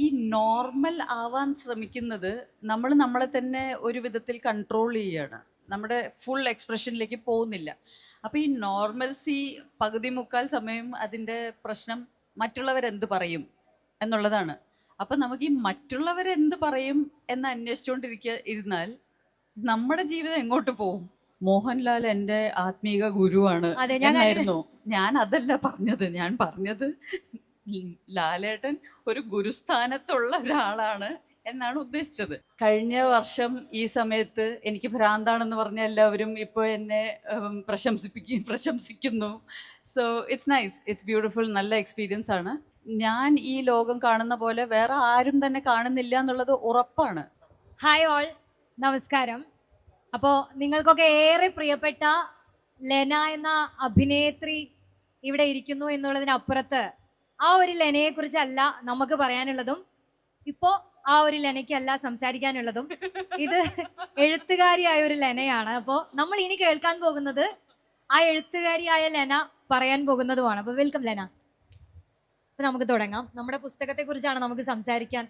ഈ നോർമൽ ആവാൻ ശ്രമിക്കുന്നത് നമ്മൾ നമ്മളെ തന്നെ ഒരു വിധത്തിൽ കൺട്രോൾ ചെയ്യാണ്. നമ്മുടെ ഫുൾ എക്സ്പ്രഷനിലേക്ക് പോകുന്നില്ല. അപ്പോൾ ഈ നോർമൽസി പകുതി മുക്കാൽ സമയം അതിൻ്റെ പ്രശ്നം മറ്റുള്ളവരെന്ത് പറയും എന്നുള്ളതാണ്. അപ്പം നമുക്ക് ഈ മറ്റുള്ളവരെന്ത് പറയും എന്ന് ഇരുന്നാൽ നമ്മുടെ ജീവിതം എങ്ങോട്ട് പോകും? മോഹൻലാൽ എൻ്റെ ആത്മീക ഗുരുവാണ് അതെ, ഞാൻ എന്നായിരുന്നു. ഞാൻ അതല്ല പറഞ്ഞത്. ഞാൻ പറഞ്ഞത് ലാലേട്ടൻ ഒരു ഗുരുസ്ഥാനത്തുള്ള ഒരാളാണ് എന്നാണ് ഉദ്ദേശിച്ചത്. കഴിഞ്ഞ വർഷം ഈ സമയത്ത് എനിക്ക് ഭ്രാന്താണെന്ന് പറഞ്ഞ എല്ലാവരും ഇപ്പോൾ എന്നെ പ്രശംസിക്കുന്നു. So it's nice, it's beautiful. നല്ല എക്സ്പീരിയൻസ് ആണ്. ഞാൻ ഈ ലോകം കാണുന്ന പോലെ വേറെ ആരും തന്നെ കാണുന്നില്ല എന്നുള്ളത് ഉറപ്പാണ്. ഹായ് ഓൾ, നമസ്കാരം. അപ്പോൾ നിങ്ങൾക്കൊക്കെ ഏറെ പ്രിയപ്പെട്ട ലെന എന്ന അഭിനേത്രി ഇവിടെ ഇരിക്കുന്നു എന്നുള്ളതിനപ്പുറത്ത് ആ ഒരു ലെനയെക്കുറിച്ചല്ല നമുക്ക് പറയാനുള്ളതും, ഇപ്പോൾ ആ ഒരു ലെനയ്ക്കല്ല സംസാരിക്കാനുള്ളതും. ഇത് എഴുത്തുകാരിയായ ഒരു ലെനയാണ്. അപ്പോൾ നമ്മൾ ഇനി കേൾക്കാൻ പോകുന്നത് ആ എഴുത്തുകാരിയായ ലെന പറയാൻ പോകുന്നതുമാണ്. അപ്പോൾ വെൽക്കം ലെന. അപ്പോൾ നമുക്ക് തുടങ്ങാം. നമ്മുടെ പുസ്തകത്തെക്കുറിച്ചാണ് നമുക്ക് സംസാരിക്കാൻ.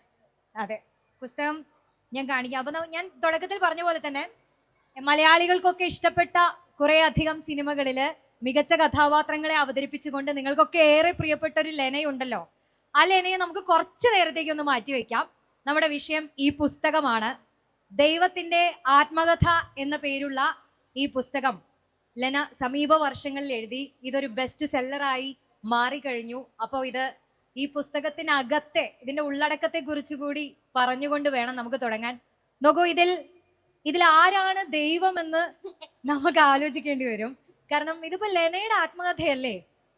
അതെ, പുസ്തകം ഞാൻ കാണിക്കാം. അപ്പോൾ ഞാൻ തുടക്കത്തിൽ പറഞ്ഞ പോലെ തന്നെ മലയാളികൾക്കൊക്കെ ഇഷ്ടപ്പെട്ട കുറേ അധികം സിനിമകളിൽ മികച്ച കഥാപാത്രങ്ങളെ അവതരിപ്പിച്ചുകൊണ്ട് നിങ്ങൾക്കൊക്കെ ഏറെ പ്രിയപ്പെട്ട ഒരു ലെനയുണ്ടല്ലോ. ആ ലെനയെ നമുക്ക് കുറച്ച് നേരത്തേക്ക് ഒന്ന് മാറ്റിവെക്കാം. നമ്മുടെ വിഷയം ഈ പുസ്തകമാണ്. ദൈവത്തിൻ്റെ ആത്മകഥ എന്ന പേരുള്ള ഈ പുസ്തകം ലെന സമീപ വർഷങ്ങളിൽ എഴുതി. ഇതൊരു ബെസ്റ്റ് സെല്ലറായി മാറിക്കഴിഞ്ഞു. അപ്പോൾ ഈ പുസ്തകത്തിനകത്തെ ഇതിൻ്റെ ഉള്ളടക്കത്തെ കുറിച്ചുകൂടി പറഞ്ഞുകൊണ്ട് വേണം നമുക്ക് തുടങ്ങാൻ. നോക്കൂ, ഇതിൽ ആരാണ് ദൈവമെന്ന് നമുക്ക് ആലോചിക്കേണ്ടി വരും. കാരണം ഇതിപ്പോ ലെനയുടെ ആത്മകഥയല്ലേ.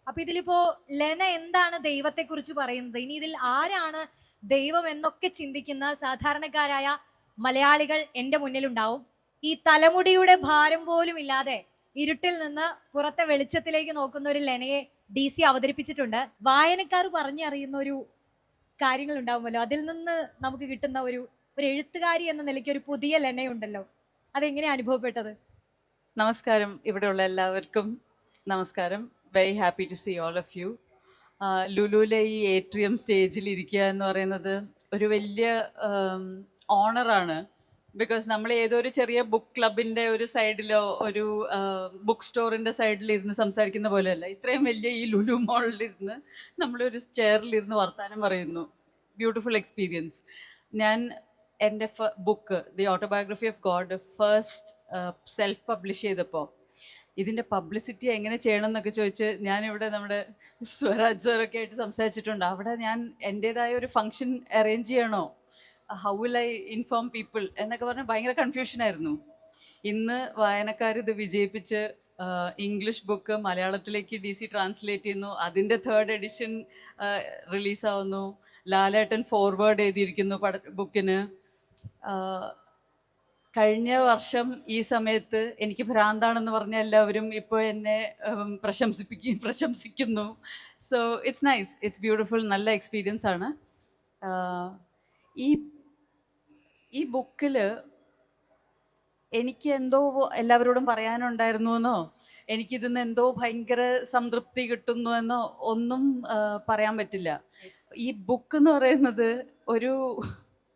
അപ്പൊ ഇതിലിപ്പോ ലെന എന്താണ് ദൈവത്തെക്കുറിച്ച് പറയുന്നത്, ഇനി ഇതിൽ ആരാണ് ദൈവം എന്നൊക്കെ ചിന്തിക്കുന്ന സാധാരണക്കാരായ മലയാളികൾ എൻ്റെ മുന്നിലുണ്ടാവും. ഈ തലമുടിയുടെ ഭാരം പോലും ഇല്ലാതെ ഇരുട്ടിൽ നിന്ന് പുറത്തെ വെളിച്ചത്തിലേക്ക് നോക്കുന്ന ഒരു ലെനയെ DC അവതരിപ്പിച്ചിട്ടുണ്ട്. വായനക്കാർ പറഞ്ഞറിയുന്ന ഒരു കാര്യങ്ങൾ ഉണ്ടാവുമല്ലോ, അതിൽ നിന്ന് നമുക്ക് കിട്ടുന്ന ഒരു എഴുത്തുകാരി എന്ന നിലയ്ക്ക് ഒരു പുതിയ ലെനയുണ്ടല്ലോ. അതെങ്ങനെ അനുഭവപ്പെട്ടത്? നമസ്കാരം, ഇവിടെയുള്ള എല്ലാവർക്കും നമസ്കാരം. Very happy to see all of you. ലുലുവിലെ ഈ ഏട്രിയം സ്റ്റേജിൽ ഇരിക്കുക എന്ന് പറയുന്നത് ഒരു വലിയ ഓണറാണ്. ബിക്കോസ് നമ്മൾ ഏതോ ഒരു ചെറിയ ബുക്ക് ക്ലബിൻ്റെ ഒരു സൈഡിലോ ഒരു ബുക്ക് സ്റ്റോറിൻ്റെ സൈഡിലിരുന്ന് സംസാരിക്കുന്ന പോലെയല്ല, ഇത്രയും വലിയ ഈ ലുലു മോളിലിരുന്ന് നമ്മളൊരു ചെയറിലിരുന്ന് വർത്തമാനം പറയുന്നു. Beautiful experience. ഞാൻ എൻ്റെ book the autobiography of God first self publish ചെയ്തപ്പോൾ ഇതിൻ്റെ പബ്ലിസിറ്റി എങ്ങനെ ചെയ്യണം എന്നൊക്കെ ചോദിച്ച് ഞാനിവിടെ നമ്മുടെ സ്വരാജ് സാറൊക്കെ ആയിട്ട് സംസാരിച്ചിട്ടുണ്ട്. അവിടെ ഞാൻ എൻ്റേതായ ഒരു ഫങ്ഷൻ അറേഞ്ച് ചെയ്യണോ, how will I inform people എന്നൊക്കെ പറഞ്ഞ് ഭയങ്കര കൺഫ്യൂഷനായിരുന്നു. ഇന്ന് വായനക്കാർ ഇത് വിജയിപ്പിച്ച് ഇംഗ്ലീഷ് ബുക്ക് മലയാളത്തിലേക്ക് DC ട്രാൻസ്ലേറ്റ് ചെയ്യുന്നു. അതിൻ്റെ 3rd എഡിഷൻ റിലീസാവുന്നു. ലാലേട്ടൻ ഫോർവേഡ് എഴുതിയിരിക്കുന്നു ബുക്കിന്. കഴിഞ്ഞ വർഷം ഈ സമയത്ത് എനിക്ക് ഭ്രാന്താണെന്ന് പറഞ്ഞ എല്ലാവരും ഇപ്പോൾ എന്നെ പ്രശംസിക്കുന്നു. So it's nice, it's beautiful. നല്ല എക്സ്പീരിയൻസ് ആണ്. ഈ ഈ ബുക്കിൽ എനിക്ക് എന്തോ എല്ലാവരോടും പറയാനുണ്ടായിരുന്നു എന്നോ എനിക്കിതിന്ന് എന്തോ ഭയങ്കര സംതൃപ്തി കിട്ടുന്നു എന്നോ ഒന്നും പറയാൻ പറ്റില്ല. ഈ ബുക്ക് എന്ന് പറയുന്നത് ഒരു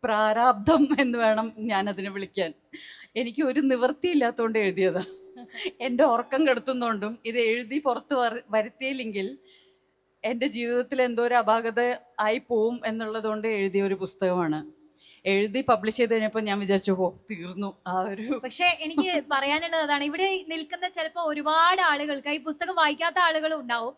പ്രാരാബ്ധം എന്ന് വേണം ഞാനതിനെ വിളിക്കാൻ. എനിക്ക് ഒരു നിവൃത്തിയില്ലാത്തതുകൊണ്ട് എഴുതിയതാണ്. എൻ്റെ ഉറക്കം കെടുത്തുന്നതുകൊണ്ടും ഇത് എഴുതി പുറത്ത് വരുത്തിയില്ലെങ്കിൽ എൻ്റെ ജീവിതത്തിൽ എന്തോ ഒരു അപാകത ആയി പോവും എന്നുള്ളതുകൊണ്ട് എഴുതിയ ഒരു പുസ്തകമാണ്. എഴുതി പബ്ലിഷ് ചെയ്ത് കഴിഞ്ഞപ്പോൾ ഞാൻ വിചാരിച്ചു, ഓ തീർന്നു ആ ഒരു. പക്ഷെ എനിക്ക് പറയാനുള്ളത് അതാണ്, ഇവിടെ നിൽക്കുന്ന ചിലപ്പോൾ ഒരുപാട് ആളുകൾക്ക് ഈ പുസ്തകം വായിക്കാത്ത ആളുകളും ഉണ്ടാവും.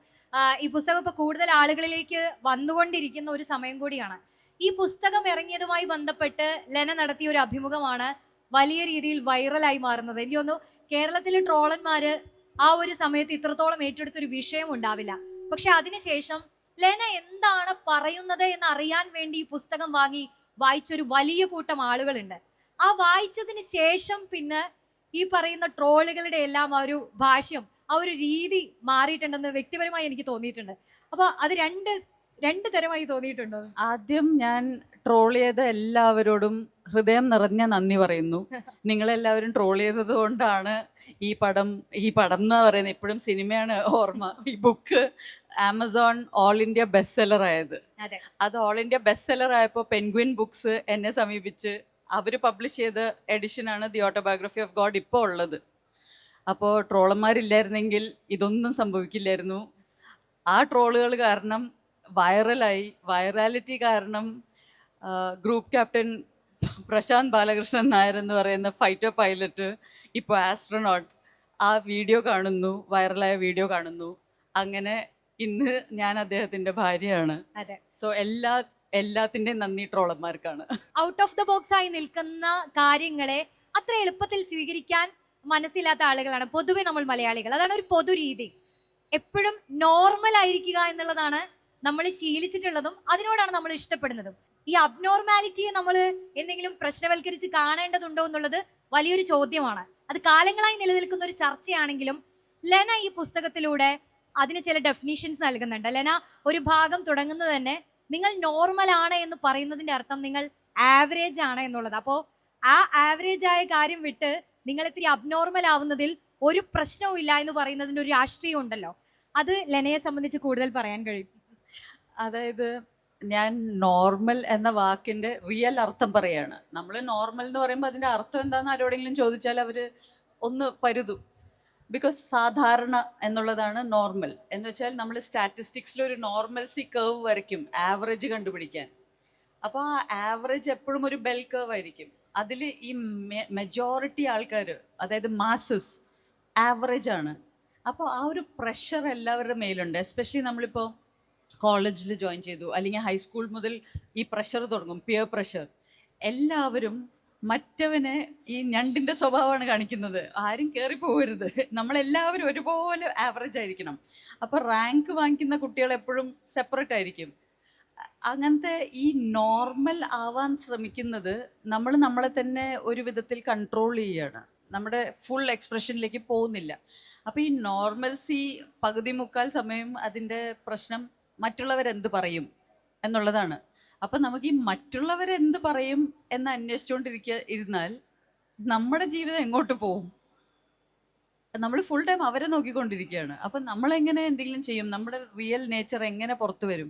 ഈ പുസ്തകം ഇപ്പൊ കൂടുതൽ ആളുകളിലേക്ക് വന്നുകൊണ്ടിരിക്കുന്ന ഒരു സമയം കൂടിയാണ്. ഈ പുസ്തകം ഇറങ്ങിയതുമായി ബന്ധപ്പെട്ട് ലെന നടത്തിയ ഒരു അഭിമുഖമാണ് വലിയ രീതിയിൽ വൈറലായി മാറുന്നത്. എനിക്ക് തോന്നുന്നു കേരളത്തിലെ ട്രോളന്മാര് ആ ഒരു സമയത്ത് ഇത്രത്തോളം ഏറ്റെടുത്തൊരു വിഷയം ഉണ്ടാവില്ല. പക്ഷെ അതിനുശേഷം ലെന എന്താണ് പറയുന്നത് എന്ന് അറിയാൻ വേണ്ടി ഈ പുസ്തകം വാങ്ങി വായിച്ചൊരു വലിയ കൂട്ടം ആളുകളുണ്ട്. ആ വായിച്ചതിന് ശേഷം പിന്നെ ഈ പറയുന്ന ട്രോളുകളുടെ എല്ലാം ആ ഒരു ഭാഷ്യം, ആ ഒരു രീതി മാറിയിട്ടുണ്ടെന്ന് വ്യക്തിപരമായി എനിക്ക് തോന്നിയിട്ടുണ്ട്. അപ്പൊ അത് രണ്ട് തരമായി തോന്നിയിട്ടുണ്ടോ? ആദ്യം ഞാൻ ട്രോൾ ചെയ്ത എല്ലാവരോടും ഹൃദയം നിറഞ്ഞ നന്ദി പറയുന്നു. നിങ്ങളെല്ലാവരും ട്രോൾ ചെയ്തത് കൊണ്ടാണ് ഈ പടം എന്ന് പറയുന്നത് ഇപ്പോഴും സിനിമയാണ് ഓർമ്മ. ഈ book Amazon all India best seller ആയത്. അതെ. അത് ഓൾ ഇന്ത്യ ബെസ്റ്റ് സെല്ലർ ആയപ്പോൾ പെൻഗ്വിൻ ബുക്സ് എന്നെ സമീപിച്ച് അവർ പബ്ലിഷ് ചെയ്ത എഡിഷനാണ് ദി ഓട്ടോബയോഗ്രഫി ഓഫ് ഗോഡ് ഇപ്പോൾ ഉള്ളത്. അപ്പോൾ ട്രോളന്മാരില്ലായിരുന്നെങ്കിൽ ഇതൊന്നും സംഭവിക്കില്ലായിരുന്നു. ആ ട്രോളുകൾ കാരണം വൈറാലിറ്റി കാരണം ഗ്രൂപ്പ് ക്യാപ്റ്റൻ പ്രശാന്ത് ബാലകൃഷ്ണൻ നായർ എന്ന് പറയുന്ന ഫൈറ്റർ പൈലറ്റ് ഇപ്പോൾ ആസ്ട്രോനോട്ട് ആ വീഡിയോ കാണുന്നു, വൈറലായ വീഡിയോ കാണുന്നു. അങ്ങനെ ഇന്ന് ഞാൻ അദ്ദേഹത്തിൻ്റെ ഭാര്യയാണ്. അതെ. സോ എല്ലാത്തിൻ്റെയും നന്ദി ട്രോളന്മാർക്കാണ്. ഔട്ട് ഓഫ് ദ ബോക്സ് ആയി നിൽക്കുന്ന കാര്യങ്ങളെ അത്ര എളുപ്പത്തിൽ സ്വീകരിക്കാൻ മനസ്സില്ലാത്ത ആളുകളാണ് പൊതുവെ നമ്മൾ മലയാളികൾ. അതാണ് ഒരു പൊതു രീതി. എപ്പോഴും നോർമൽ ആയിരിക്കുക എന്നുള്ളതാണ് നമ്മൾ ശീലിച്ചിട്ടുള്ളതും അതിനോടാണ് നമ്മൾ ഇഷ്ടപ്പെടുന്നതും. ഈ അബ്നോർമാലിറ്റിയെ നമ്മൾ എന്തെങ്കിലും പ്രശ്നവൽക്കരിച്ച് കാണേണ്ടതുണ്ടോ എന്നുള്ളത് വലിയൊരു ചോദ്യമാണ്. അത് കാലങ്ങളായി നിലനിൽക്കുന്ന ഒരു ചർച്ചയാണെങ്കിലും ലെന ഈ പുസ്തകത്തിലൂടെ അതിന് ചില ഡെഫിനീഷൻസ് നൽകുന്നുണ്ട്. ലെന ഒരു ഭാഗം തുടങ്ങുന്നത് തന്നെ നിങ്ങൾ നോർമൽ ആണ് എന്ന് പറയുന്നതിന്റെ അർത്ഥം നിങ്ങൾ ആവറേജ് ആണ് എന്നുള്ളത്. അപ്പോൾ ആ ആവറേജ് ആയ കാര്യം വിട്ട് നിങ്ങൾ ഇത്തിരി അബ്നോർമൽ ആവുന്നതിൽ ഒരു പ്രശ്നവും ഇല്ല എന്ന് പറയുന്നതിൻ്റെ ഒരു രാഷ്ട്രീയം ഉണ്ടല്ലോ. അത് ലെനയെ സംബന്ധിച്ച് കൂടുതൽ പറയാൻ കഴിയും. അതായത് ഞാൻ നോർമൽ എന്ന വാക്കിൻ്റെ റിയൽ അർത്ഥം പറയാണ്. നമ്മൾ നോർമൽ എന്ന് പറയുമ്പോൾ അതിൻ്റെ അർത്ഥം എന്താണെന്ന് ആരോടെങ്കിലും ചോദിച്ചാൽ അവർ ഒന്ന് പരുതും. ബിക്കോസ് സാധാരണ എന്നുള്ളതാണ് നോർമൽ എന്ന് വെച്ചാൽ നമ്മൾ സ്റ്റാറ്റിസ്റ്റിക്സിൽ ഒരു നോർമൽസി കേർവ് വരയ്ക്കും ആവറേജ് കണ്ടുപിടിക്കാൻ. അപ്പോൾ ആ ആവറേജ് എപ്പോഴും ഒരു ബെൽ കേർവ് ആയിരിക്കും. അതിൽ ഈ മെജോറിറ്റി ആൾക്കാർ, അതായത് മാസസ്, ആവറേജ് ആണ്. അപ്പോൾ ആ ഒരു പ്രഷർ എല്ലാവരുടെ മേലുണ്ട്. എസ്പെഷ്യലി നമ്മളിപ്പോൾ കോളേജിൽ ജോയിൻ ചെയ്തു അല്ലെങ്കിൽ ഹൈസ്കൂൾ മുതൽ ഈ പ്രഷർ തുടങ്ങും, പിയർ പ്രഷർ. എല്ലാവരും മറ്റവനെ ഈ ഞണ്ടിൻ്റെ സ്വഭാവമാണ് കാണിക്കുന്നത്. ആരും കയറി പോകരുത്, നമ്മളെല്ലാവരും ഒരുപോലെ ആവറേജ് ആയിരിക്കണം. അപ്പോൾ റാങ്ക് വാങ്ങിക്കുന്ന കുട്ടികൾ എപ്പോഴും സെപ്പറേറ്റ് ആയിരിക്കും. അങ്ങനത്തെ ഈ നോർമൽ ആവാൻ ശ്രമിക്കുന്നത് നമ്മൾ നമ്മളെ തന്നെ ഒരു വിധത്തിൽ കൺട്രോൾ ചെയ്യുകയാണ്. നമ്മുടെ ഫുൾ എക്സ്പ്രഷനിലേക്ക് പോകുന്നില്ല. അപ്പോൾ ഈ നോർമൽസി പകുതി മുക്കാൽ സമയം അതിൻ്റെ പ്രശ്നം മറ്റുള്ളവരെന്ത് പറയും എന്നുള്ളതാണ്. അപ്പം നമുക്ക് ഈ മറ്റുള്ളവരെന്ത് പറയും എന്ന് ഇരുന്നാൽ നമ്മുടെ ജീവിതം എങ്ങോട്ട് പോകും? നമ്മൾ ഫുൾ ടൈം അവരെ നോക്കിക്കൊണ്ടിരിക്കുകയാണ്. അപ്പം നമ്മളെങ്ങനെ എന്തെങ്കിലും ചെയ്യും? നമ്മുടെ റിയൽ നേച്ചർ എങ്ങനെ പുറത്തു വരും?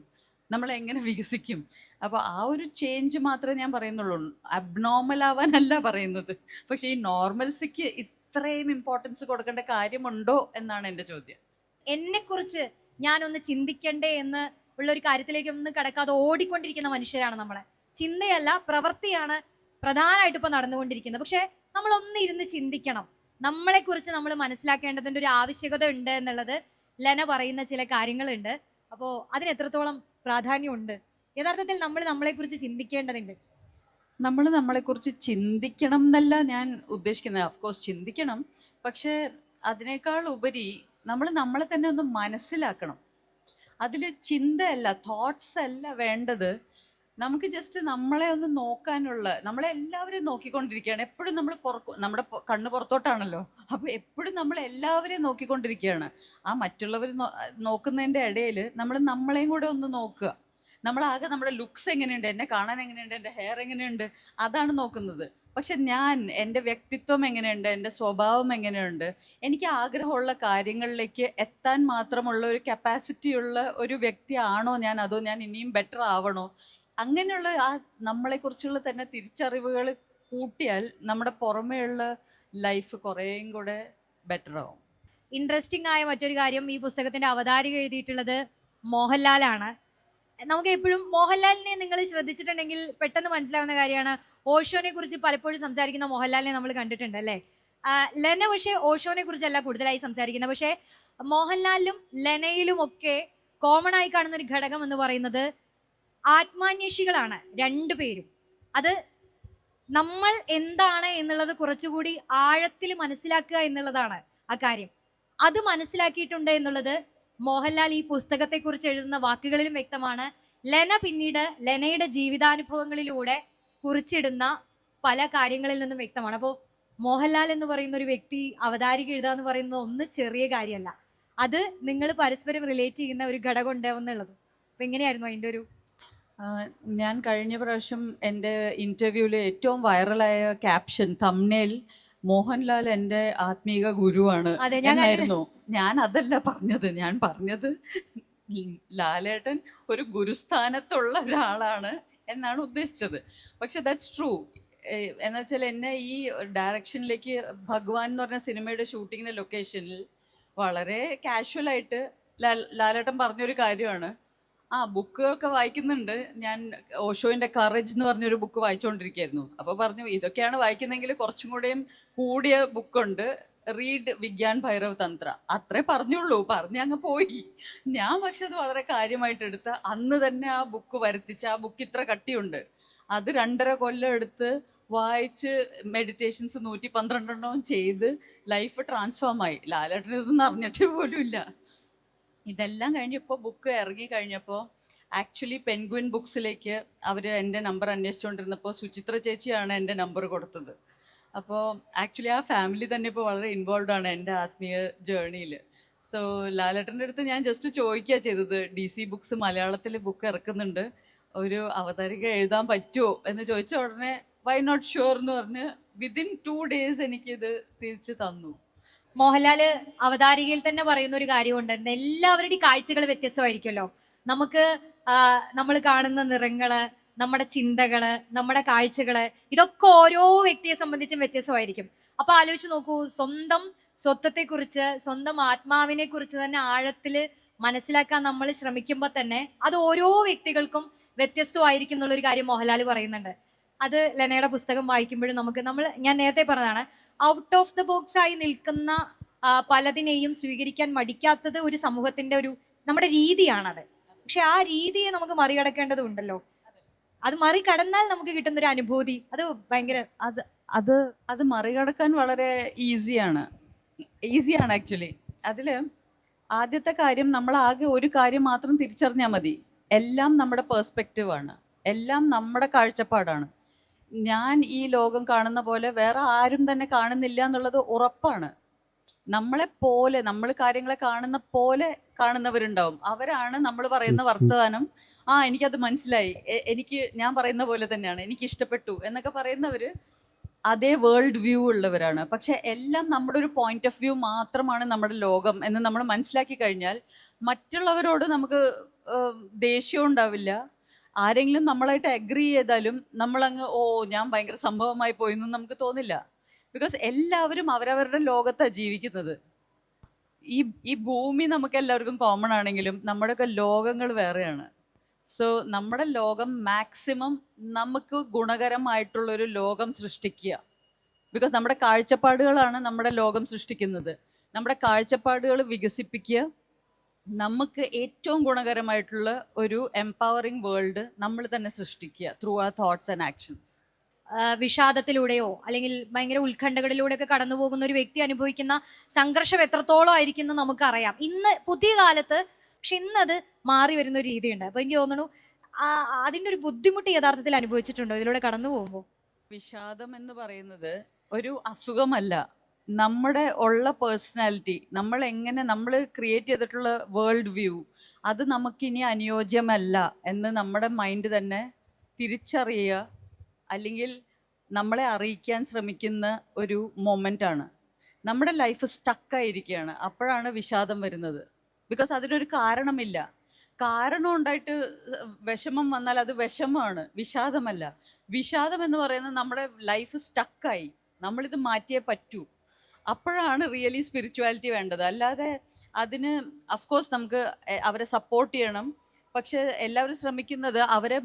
നമ്മളെങ്ങനെ വികസിക്കും? അപ്പോൾ ആ ഒരു ചേഞ്ച് മാത്രമേ ഞാൻ പറയുന്നുള്ളൂ. അബ്നോർമൽ ആവാനല്ല പറയുന്നത്. പക്ഷേ ഈ നോർമൽസിക്ക് ഇത്രയും ഇമ്പോർട്ടൻസ് കൊടുക്കേണ്ട കാര്യമുണ്ടോ എന്നാണ് എൻ്റെ ചോദ്യം. എന്നെക്കുറിച്ച് ഞാനൊന്ന് ചിന്തിക്കണ്ടേ എന്ന് ഉള്ളൊരു കാര്യത്തിലേക്ക് ഒന്നും കടക്കാതെ ഓടിക്കൊണ്ടിരിക്കുന്ന മനുഷ്യരാണ് നമ്മളെ. ചിന്തയല്ല, പ്രവൃത്തിയാണ് പ്രധാനമായിട്ട് ഇപ്പോൾ നടന്നുകൊണ്ടിരിക്കുന്നത്. പക്ഷെ നമ്മളൊന്ന് ഇരുന്ന് ചിന്തിക്കണം. നമ്മളെക്കുറിച്ച് നമ്മൾ മനസ്സിലാക്കേണ്ടതിൻ്റെ ഒരു ആവശ്യകത ഉണ്ട് എന്നുള്ളത് ലെന പറയുന്ന ചില കാര്യങ്ങളുണ്ട്. അപ്പോൾ അതിന് എത്രത്തോളം പ്രാധാന്യമുണ്ട്? യഥാർത്ഥത്തിൽ നമ്മൾ നമ്മളെക്കുറിച്ച് ചിന്തിക്കേണ്ടതുണ്ട്. നമ്മൾ നമ്മളെക്കുറിച്ച് ചിന്തിക്കണം എന്നല്ല ഞാൻ ഉദ്ദേശിക്കുന്നത്. ഓഫ്കോഴ്സ് ചിന്തിക്കണം, പക്ഷേ അതിനേക്കാൾ ഉപരി നമ്മൾ നമ്മളെ തന്നെ ഒന്ന് മനസ്സിലാക്കണം. അതിൽ ചിന്തയല്ല, തോട്ട്സ് അല്ല വേണ്ടത്. നമുക്ക് ജസ്റ്റ് നമ്മളെ ഒന്ന് നോക്കാനുള്ള, നമ്മളെല്ലാവരും നോക്കിക്കൊണ്ടിരിക്കുകയാണ്. എപ്പോഴും നമ്മുടെ കണ്ണ് പുറത്തോട്ടാണല്ലോ. അപ്പോൾ എപ്പോഴും നമ്മൾ എല്ലാവരെയും നോക്കിക്കൊണ്ടിരിക്കുകയാണ്. ആ മറ്റുള്ളവർ നോക്കുന്നതിൻ്റെ ഇടയിൽ നമ്മൾ നമ്മളെയും കൂടെ ഒന്ന് നോക്കുക. നമ്മളാകെ നമ്മുടെ ലുക്സ് എങ്ങനെയുണ്ട്, എന്നെ കാണാൻ എങ്ങനെയുണ്ട്, എൻ്റെ ഹെയർ എങ്ങനെയുണ്ട്, അതാണ് നോക്കുന്നത്. പക്ഷെ എൻ്റെ വ്യക്തിത്വം എങ്ങനെയുണ്ട്, എൻ്റെ സ്വഭാവം എങ്ങനെയുണ്ട്, എനിക്ക് ആഗ്രഹമുള്ള കാര്യങ്ങളിലേക്ക് എത്താൻ മാത്രമുള്ള ഒരു കപ്പാസിറ്റി ഉള്ള ഒരു വ്യക്തിയാണോ ഞാൻ, അതോ ഞാൻ ഇനിയും ബെറ്റർ ആവണോ? അങ്ങനെയുള്ള ആ നമ്മളെക്കുറിച്ചുള്ള തന്നെ തിരിച്ചറിവുകൾ കൂട്ടിയാൽ നമ്മുടെ പുറമേയുള്ള ലൈഫ് കുറേയും കൂടെ ബെറ്റർ ആവും. ഇൻട്രസ്റ്റിംഗ് ആയ മറ്റൊരു കാര്യം, ഈ പുസ്തകത്തിന്റെ അവതാരിക എഴുതിയിട്ടുള്ളത് മോഹൻലാലാണ്. നമുക്ക് എപ്പോഴും മോഹൻലാലിനെ നിങ്ങൾ ശ്രദ്ധിച്ചിട്ടുണ്ടെങ്കിൽ പെട്ടെന്ന് മനസ്സിലാവുന്ന കാര്യമാണ്. ഓഷോനെ കുറിച്ച് പലപ്പോഴും സംസാരിക്കുന്ന മോഹൻലാലിനെ നമ്മൾ കണ്ടിട്ടുണ്ട് അല്ലേ. ലെന പക്ഷേ ഓഷോനെ കുറിച്ചല്ല കൂടുതലായി സംസാരിക്കുന്നത്. പക്ഷേ മോഹൻലാലിലും ലെനയിലും ഒക്കെ കോമൺ ആയി കാണുന്ന ഒരു ഘടകം എന്ന് പറയുന്നത് ആത്മാന്വേഷികളാണ് രണ്ടുപേരും. അത് നമ്മൾ എന്താണ് എന്നുള്ളത് കുറച്ചുകൂടി ആഴത്തിൽ മനസ്സിലാക്കുക എന്നുള്ളതാണ് ആ കാര്യം. അത് മനസ്സിലാക്കിയിട്ടുണ്ട് എന്നുള്ളത് മോഹൻലാൽ ഈ പുസ്തകത്തെക്കുറിച്ച് എഴുതുന്ന വാക്കുകളിലും വ്യക്തമാണ്. ലെന പിന്നീട് ലെനയുടെ ജീവിതാനുഭവങ്ങളിലൂടെ കുറിച്ചിടുന്ന പല കാര്യങ്ങളിൽ നിന്നും വ്യക്തമാണ്. അപ്പോൾ മോഹൻലാൽ എന്ന് പറയുന്ന ഒരു വ്യക്തി അവതാരിക എഴുതുക എന്ന് പറയുന്നത് ഒന്ന് ചെറിയ കാര്യമല്ല. അത് നിങ്ങൾ പരസ്പരം റിലേറ്റ് ചെയ്യുന്ന ഒരു ഘടകം ഉണ്ടാവുന്നുള്ളത്. അപ്പം എങ്ങനെയായിരുന്നു അതിൻ്റെ ഒരു? ഞാൻ കഴിഞ്ഞ പ്രാവശ്യം എൻ്റെ ഇൻ്റർവ്യൂവിൽ ഏറ്റവും വൈറലായ ക്യാപ്ഷൻ തംബ്നെയിൽ മോഹൻലാൽ എൻ്റെ ആത്മീക ഗുരുവാണ് അതെ, ഞാൻ എന്നായിരുന്നു. ഞാൻ അതല്ല പറഞ്ഞത്. ഞാൻ പറഞ്ഞത് ലാലേട്ടൻ ഒരു ഗുരുസ്ഥാനത്തുള്ള ഒരാളാണ് എന്നാണ് ഉദ്ദേശിച്ചത്. പക്ഷെ ദാറ്റ്സ് ട്രൂ. എന്ന് വെച്ചാൽ എന്നെ ഈ ഡയറക്ഷനിലേക്ക് ഭഗവാൻ എന്ന് പറഞ്ഞ സിനിമയുടെ ഷൂട്ടിങ്ങിൻ്റെ ലൊക്കേഷനിൽ വളരെ കാഷ്വലായിട്ട് ലാലേട്ടൻ പറഞ്ഞൊരു കാര്യമാണ്. ആ ബുക്കൊക്കെ വായിക്കുന്നുണ്ട് ഞാൻ. ഓഷോയുടെ കറേജ് എന്ന് പറഞ്ഞൊരു ബുക്ക് വായിച്ചുകൊണ്ടിരിക്കുകയായിരുന്നു. അപ്പോൾ പറഞ്ഞു ഇതൊക്കെയാണ് വായിക്കുന്നെങ്കിൽ കുറച്ചും കൂടെയും കൂടിയ ബുക്കുണ്ട്, റീഡ് വിഗ്യാൻ ഭൈരവ് തന്ത്ര. അത്രേ പറഞ്ഞുള്ളൂ, പറഞ്ഞ് അങ്ങ് പോയി. ഞാൻ പക്ഷെ അത് വളരെ കാര്യമായിട്ട് എടുത്ത് അന്ന് തന്നെ ആ ബുക്ക് വരുത്തിച്ച്, ആ ബുക്ക് ഇത്ര കട്ടിയുണ്ട്, അത് 2.5 കൊല്ലം എടുത്ത് വായിച്ച് മെഡിറ്റേഷൻസ് 112 ചെയ്ത് ലൈഫ് ട്രാൻസ്ഫോം ആയി. ലാലേട്ടൻ ഇതൊന്നും അറിഞ്ഞിട്ടേ പോലും ഇല്ല. ഇതെല്ലാം കഴിഞ്ഞപ്പോൾ ബുക്ക് ഇറങ്ങി കഴിഞ്ഞപ്പോൾ ആക്ച്വലി പെൻഗ്വിൻ ബുക്സിലേക്ക് അവർ എൻ്റെ നമ്പർ അന്വേഷിച്ചുകൊണ്ടിരുന്നപ്പോൾ സുചിത്ര ചേച്ചിയാണ് എൻ്റെ നമ്പർ കൊടുത്തത്. അപ്പോൾ ആക്ച്വലി ആ ഫാമിലി തന്നെ ഇപ്പോൾ വളരെ ഇൻവോൾവ് ആണ് എൻ്റെ ആത്മീയ ജേർണിയിൽ. സോ ലാലേട്ടൻ്റെ അടുത്ത് ഞാൻ ജസ്റ്റ് ചോദിക്കുക ചെയ്തത്, DC ബുക്സ് മലയാളത്തിൽ ബുക്ക് ഇറക്കുന്നുണ്ട്, ഒരു അവതാരിക എഴുതാൻ പറ്റുമോ എന്ന് ചോദിച്ച ഉടനെ വൈ നോട്ട് ഷുവർ എന്ന് പറഞ്ഞ് വിതിൻ 2 days എനിക്കിത് തിരിച്ചു തന്നു. മോഹൻലാല് അവതാരികയിൽ തന്നെ പറയുന്ന ഒരു കാര്യമുണ്ട്, എല്ലാവരുടെയും കാഴ്ചകൾ വ്യത്യസ്തമായിരിക്കുമല്ലോ. നമുക്ക് നമ്മൾ കാണുന്ന നിറങ്ങള്, നമ്മുടെ ചിന്തകള്, നമ്മുടെ കാഴ്ചകള്, ഇതൊക്കെ ഓരോ വ്യക്തിയെ സംബന്ധിച്ചും വ്യത്യസ്തമായിരിക്കും. അപ്പൊ ആലോചിച്ച് നോക്കൂ, സ്വന്തം സ്വത്വത്തെക്കുറിച്ച്, സ്വന്തം ആത്മാവിനെ കുറിച്ച് തന്നെ ആഴത്തില് മനസ്സിലാക്കാൻ നമ്മൾ ശ്രമിക്കുമ്പോൾ തന്നെ അത് ഓരോ വ്യക്തികൾക്കും വ്യത്യസ്തമായിരിക്കും എന്നുള്ളൊരു കാര്യം മോഹൻലാൽ പറയുന്നുണ്ട്. അത് ലെനയുടെ പുസ്തകം വായിക്കുമ്പോഴും ഞാൻ നേരത്തെ പറഞ്ഞതാണ്, ഔട്ട് ഓഫ് ദ ബോക്സ് ആയി നിൽക്കുന്ന പലതിനെയും സ്വീകരിക്കാൻ മടിക്കാത്തത് ഒരു സമൂഹത്തിന്റെ നമ്മുടെ രീതിയാണത്. പക്ഷെ ആ രീതിയെ നമുക്ക് മറികടക്കേണ്ടതുണ്ടല്ലോ. അത് മറികടന്നാൽ നമുക്ക് കിട്ടുന്ന ഒരു അനുഭൂതി അത് ഭയങ്കര അത് മറികടക്കാൻ വളരെ ഈസിയാണ് ആക്ച്വലി. അതിൽ ആദ്യത്തെ കാര്യം, നമ്മൾ ആകെ ഒരു കാര്യം മാത്രം തിരിച്ചറിഞ്ഞാൽ മതി. എല്ലാം നമ്മുടെ പേഴ്സ്പെക്റ്റീവാണ്, എല്ലാം നമ്മുടെ കാഴ്ചപ്പാടാണ്. ഞാൻ ഈ ലോകം കാണുന്ന പോലെ വേറെ ആരും തന്നെ കാണുന്നില്ല എന്നുള്ളത് ഉറപ്പാണ്. നമ്മളെപ്പോലെ, നമ്മൾ കാര്യങ്ങളെ കാണുന്ന പോലെ കാണുന്നവരുണ്ടാവും. അവരാണ് നമ്മൾ പറയുന്ന വർത്തമാനം എനിക്കത് മനസ്സിലായി, എനിക്ക് ഞാൻ പറയുന്ന പോലെ തന്നെയാണ്, എനിക്ക് ഇഷ്ടപ്പെട്ടു എന്നൊക്കെ പറയുന്നവർ അതേ വേൾഡ് വ്യൂ ഉള്ളവരാണ്. പക്ഷെ എല്ലാം നമ്മുടെ ഒരു പോയിന്റ് ഓഫ് വ്യൂ മാത്രമാണ് നമ്മുടെ ലോകം എന്ന് നമ്മൾ മനസ്സിലാക്കി കഴിഞ്ഞാൽ മറ്റുള്ളവരോട് നമുക്ക് ദേഷ്യവും ഉണ്ടാവില്ല. ആരെങ്കിലും നമ്മളായിട്ട് അഗ്രി ചെയ്താലും നമ്മളങ്ങ് ഞാൻ ഭയങ്കര സംഭവമായി പോയെന്നും നമുക്ക് തോന്നില്ല. ബിക്കോസ് എല്ലാവരും അവരവരുടെ ലോകത്താണ് ജീവിക്കുന്നത്. ഈ ഭൂമി നമുക്ക് എല്ലാവർക്കും കോമൺ ആണെങ്കിലും നമ്മുടെയൊക്കെ ലോകങ്ങൾ വേറെയാണ്. സോ നമ്മുടെ ലോകം മാക്സിമം നമുക്ക് ഗുണകരമായിട്ടുള്ളൊരു ലോകം സൃഷ്ടിക്കുക. ബിക്കോസ് നമ്മുടെ കാഴ്ചപ്പാടുകളാണ് നമ്മുടെ ലോകം സൃഷ്ടിക്കുന്നത്. നമ്മുടെ കാഴ്ചപ്പാടുകൾ വികസിപ്പിക്കുക, നമുക്ക് ഏറ്റവും ഗുണകരമായിട്ടുള്ള ഒരു എംപവറിങ് വേൾഡ് നമ്മൾ തന്നെ സൃഷ്ടിക്കുക through our thoughts and actions. വിഷാദത്തിലൂടെയോ അല്ലെങ്കിൽ ഭയങ്കര ഉത്കണ്ഠകളിലൂടെയൊക്കെ കടന്നു പോകുന്ന ഒരു വ്യക്തി അനുഭവിക്കുന്ന സംഘർഷം എത്രത്തോളം ആയിരിക്കും എന്ന് നമുക്കറിയാം ഇന്ന് പുതിയ കാലത്ത്. പക്ഷെ ഇന്നത് മാറി വരുന്ന ഒരു രീതിയുണ്ട്. അപ്പൊ എനിക്ക് തോന്നുന്നു അതിൻ്റെ ഒരു ബുദ്ധിമുട്ട് യഥാർത്ഥത്തിൽ അനുഭവിച്ചിട്ടുണ്ടോ ഇതിലൂടെ കടന്നു പോകുമ്പോൾ? വിഷാദം എന്ന് പറയുന്നത് ഒരു അസുഖമല്ല, നമ്മുടെ ഉള്ള പേഴ്സണാലിറ്റി, നമ്മൾ ക്രിയേറ്റ് ചെയ്തിട്ടുള്ള വേൾഡ് വ്യൂ, അത് നമുക്കിനി അനുയോജ്യമല്ല എന്ന് നമ്മുടെ മൈൻഡ് തന്നെ തിരിച്ചറിയുക, അല്ലെങ്കിൽ നമ്മളെ അറിയിക്കാൻ ശ്രമിക്കുന്ന ഒരു മൊമെൻ്റാണ്. നമ്മുടെ ലൈഫ് സ്റ്റക്കായിരിക്കുകയാണ്, അപ്പോഴാണ് വിഷാദം വരുന്നത്. ബിക്കോസ് അതിനൊരു കാരണമില്ല. കാരണം ഉണ്ടായിട്ട് വിഷമം വന്നാൽ അത് വിഷമമാണ്, വിഷാദമല്ല. വിഷാദം എന്ന് പറയുന്നത് നമ്മുടെ ലൈഫ് സ്റ്റക്കായി, നമ്മളിത് മാറ്റിയേ പറ്റൂ. അപ്പോഴാണ് റിയലി സ്പിരിച്വാലിറ്റി വേണ്ടത്. അല്ലാതെ അതിന് അഫ്കോഴ്സ് നമുക്ക് അവരെ സപ്പോർട്ട് ചെയ്യണം. പക്ഷെ എല്ലാവരും ശ്രമിക്കുന്നത് അവരെ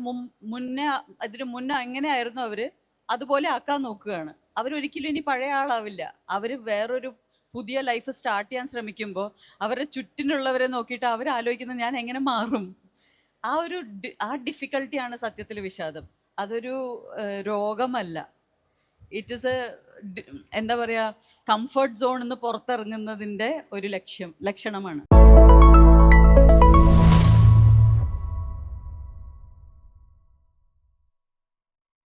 ഇതിനു മുന്നേ എങ്ങനെയായിരുന്നു അവർ അതുപോലെ ആക്കാൻ നോക്കുകയാണ്. അവരൊരിക്കലും ഇനി പഴയ ആളാവില്ല. അവർ വേറൊരു പുതിയ ലൈഫ് സ്റ്റാർട്ട് ചെയ്യാൻ ശ്രമിക്കുമ്പോൾ അവരുടെ ചുറ്റിനുള്ളവരെ നോക്കിയിട്ട് അവർ ആലോചിക്കുന്നത് ഞാൻ എങ്ങനെ മാറും. ആ ഡിഫിക്കൽട്ടിയാണ് സത്യത്തിൽ വിഷാദം. അതൊരു രോഗമല്ല. ഇറ്റ് ഈസ് എന്താ പറയുക, കംഫർട്ട് സോണിൽ നിന്ന് പുറത്തിറങ്ങുന്നതിൻ്റെ ഒരു ലക്ഷണമാണ്.